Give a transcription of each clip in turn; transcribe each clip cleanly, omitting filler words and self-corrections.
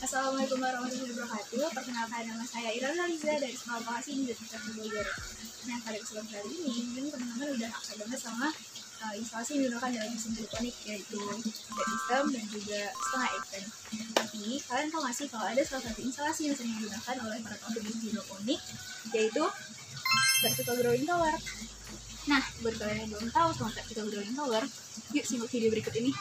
Assalamualaikum warahmatullahi wabarakatuh. Perkenalkan, nama saya Irana Liza dari Sekolah Vokasi Universitas Bogor. Nah, pada kesempatan kali ini mungkin teman-teman udah akrab banget sama instalasi yang digunakan dalam sistem hidroponik, yaitu bed system dan juga setengah event. Tapi kalian tahu nggak sih kalau ada salah satu instalasi yang sering digunakan oleh para pelaku bisnis hidroponik, yaitu vertical growing tower. Nah, buat kalian yang belum tahu soal vertical growing tower, yuk simak video berikut ini.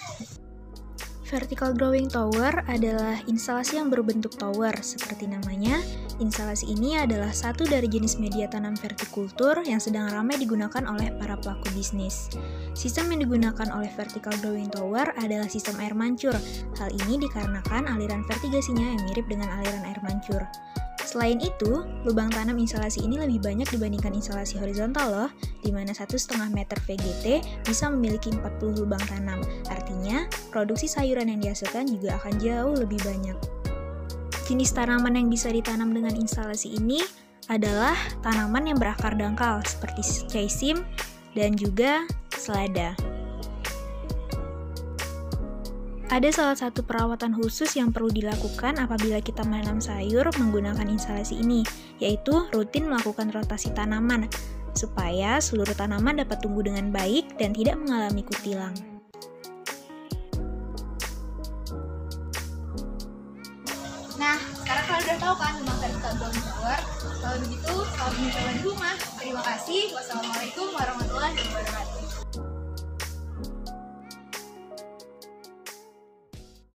Vertical growing tower adalah instalasi yang berbentuk tower. Seperti namanya, instalasi ini adalah satu dari jenis media tanam vertikultur yang sedang ramai digunakan oleh para pelaku bisnis. Sistem yang digunakan oleh vertical growing tower adalah sistem air mancur. Hal ini dikarenakan aliran vertigasinya yang mirip dengan aliran air mancur. Selain itu, lubang tanam instalasi ini lebih banyak dibandingkan instalasi horizontal loh, di mana 1,5 meter VGT bisa memiliki 40 lubang tanam. Artinya, produksi sayuran yang dihasilkan juga akan jauh lebih banyak. Jenis tanaman yang bisa ditanam dengan instalasi ini adalah tanaman yang berakar dangkal, seperti caesim dan juga selada. Ada salah satu perawatan khusus yang perlu dilakukan apabila kita menanam sayur menggunakan instalasi ini, yaitu rutin melakukan rotasi tanaman, supaya seluruh tanaman dapat tumbuh dengan baik dan tidak mengalami kutilang. Nah, sekarang kalian udah tahu kan tentang vertical growing tower. Kalau begitu, selamat mencoba di rumah. Terima kasih. Wassalamualaikum warahmatullahi wabarakatuh.